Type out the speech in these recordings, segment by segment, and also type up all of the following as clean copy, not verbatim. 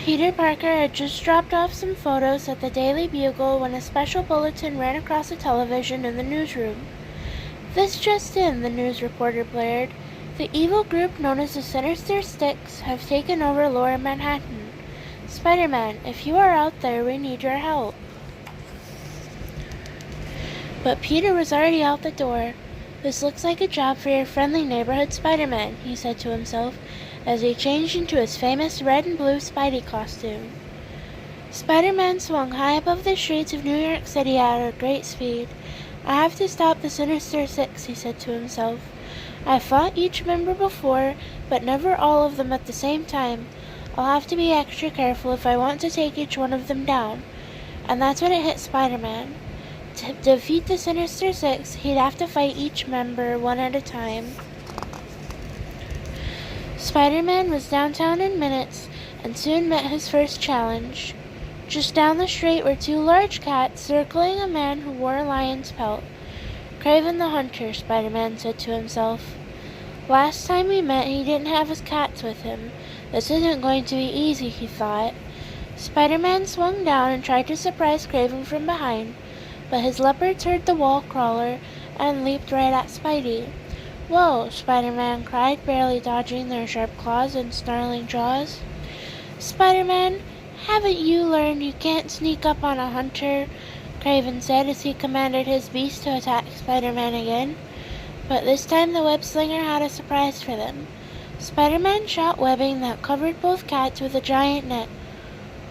Peter Parker had just dropped off some photos at the Daily Bugle when a special bulletin ran across the television in the newsroom. "This just in," the news reporter blared. "The evil group known as the Sinister Six have taken over Lower Manhattan. Spider-Man, if you are out there, we need your help." But Peter was already out the door. "This looks like a job for your friendly neighborhood Spider-Man," he said to himself, as he changed into his famous red and blue Spidey costume. Spider-Man swung high above the streets of New York City at a great speed. "I have to stop the Sinister Six," he said to himself. "I've fought each member before, but never all of them at the same time. I'll have to be extra careful if I want to take each one of them down." And that's when it hit Spider-Man. To defeat the Sinister Six, he'd have to fight each member one at a time. Spider-Man was downtown in minutes and soon met his first challenge. Just down the street were two large cats circling a man who wore a lion's pelt. "Kraven the Hunter," Spider-Man said to himself. "Last time we met, he didn't have his cats with him. This isn't going to be easy," he thought. Spider-Man swung down and tried to surprise Kraven from behind, but his leopards heard the wall crawler and leaped right at Spidey. "Whoa!" Spider-Man cried, barely dodging their sharp claws and snarling jaws. "Spider-Man, haven't you learned you can't sneak up on a hunter?" Kraven said as he commanded his beast to attack Spider-Man again. But this time the web-slinger had a surprise for them. Spider-Man shot webbing that covered both cats with a giant net.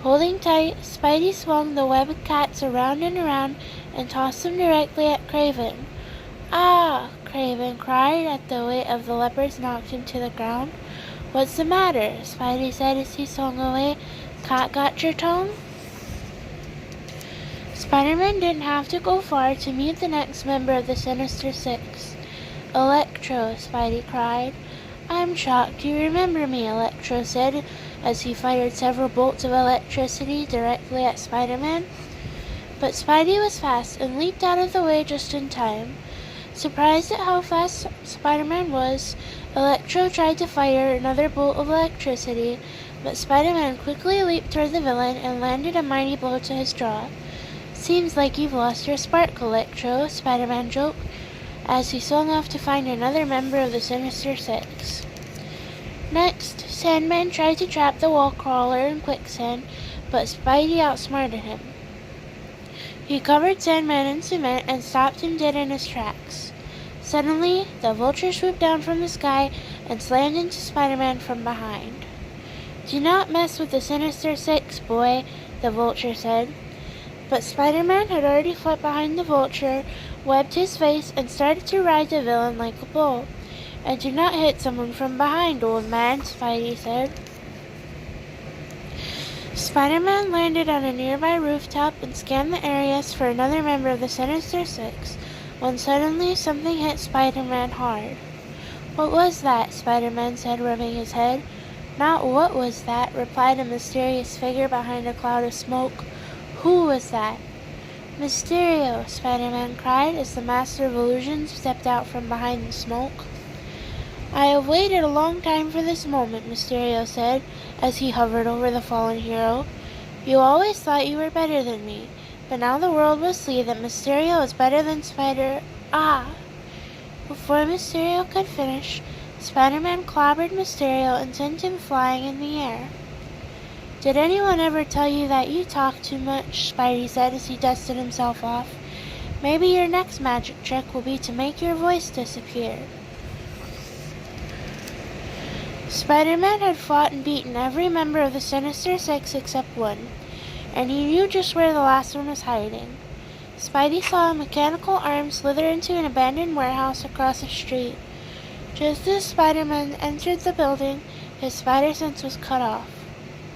Holding tight, Spidey swung the webbed cats around and around and tossed them directly at Kraven. "Ah!" Kraven cried as the weight of the leopards knocked him to the ground. "What's the matter?" Spidey said as he swung away. "Cat got your tongue?" Spider-Man didn't have to go far to meet the next member of the Sinister Six. "Electro!" Spidey cried. "I'm shocked you remember me," Electro said as he fired several bolts of electricity directly at Spider-Man. But Spidey was fast and leaped out of the way just in time. Surprised at how fast Spider-Man was, Electro tried to fire another bolt of electricity, but Spider-Man quickly leaped toward the villain and landed a mighty blow to his jaw. "Seems like you've lost your spark, Electro," Spider-Man joked, as he swung off to find another member of the Sinister Six. Next, Sandman tried to trap the wall crawler in quicksand, but Spidey outsmarted him. He covered Sandman in cement and stopped him dead in his tracks. Suddenly, the vulture swooped down from the sky and slammed into Spider-Man from behind. "Do not mess with the Sinister Six, boy," the vulture said. But Spider-Man had already flipped behind the vulture, webbed his face, and started to ride the villain like a bull. "And do not hit someone from behind, old man," Spidey said. Spider-Man landed on a nearby rooftop and scanned the areas for another member of the Sinister Six, when suddenly something hit Spider-Man hard. "What was that?" Spider-Man said, rubbing his head. "Not what was that," replied a mysterious figure behind a cloud of smoke. "Who was that?" "Mysterio!" Spider-Man cried as the Master of Illusions stepped out from behind the smoke. "I have waited a long time for this moment," Mysterio said, as he hovered over the fallen hero. "You always thought you were better than me, but now the world will see that Mysterio is better than Ah!" Before Mysterio could finish, Spider-Man clobbered Mysterio and sent him flying in the air. "Did anyone ever tell you that you talk too much?" Spidey said as he dusted himself off. "Maybe your next magic trick will be to make your voice disappear." Spider-Man had fought and beaten every member of the Sinister Six except one, and he knew just where the last one was hiding. Spidey saw a mechanical arm slither into an abandoned warehouse across the street. Just as Spider-Man entered the building, his spider sense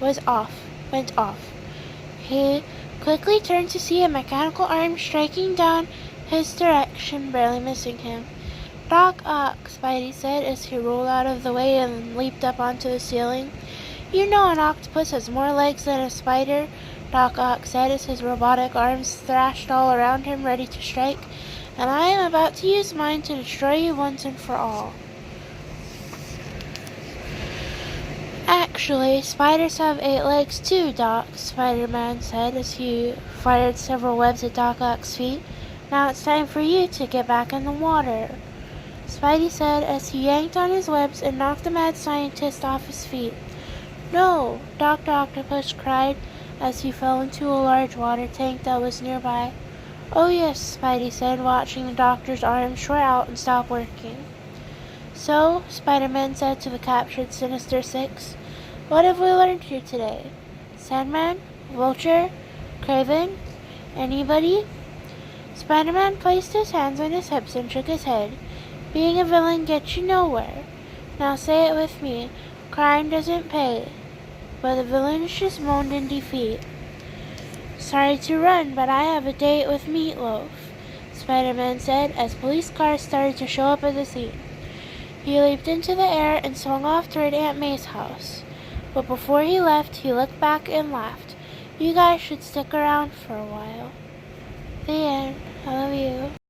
went off. He quickly turned to see a mechanical arm striking down his direction, barely missing him. "Doc Ock," Spidey said as he rolled out of the way and leaped up onto the ceiling. "You know an octopus has more legs than a spider," Doc Ock said as his robotic arms thrashed all around him, ready to strike, "and I am about to use mine to destroy you once and for all." Actually, spiders have 8 legs too, Doc, Spider-Man said as he fired several webs at Doc Ock's feet. Now it's time for you to get back in the water, Spidey said as he yanked on his webs and knocked the mad scientist off his feet. No, Dr. Octopus cried as he fell into a large water tank that was nearby. Oh yes, Spidey said, watching the doctor's arms short out and stop working. So, Spider-Man said to the captured Sinister Six, what have we learned here today? Sandman? Vulture? Craven? Anybody? Spider-Man placed his hands on his hips and shook his head. Being a villain gets you nowhere. Now say it with me. Crime doesn't pay. But the villains just moaned in defeat. Sorry to run, but I have a date with Meatloaf, Spider-Man said as police cars started to show up at the scene. He leaped into the air and swung off toward Aunt May's house. But before he left, he looked back and laughed. You guys should stick around for a while. The end.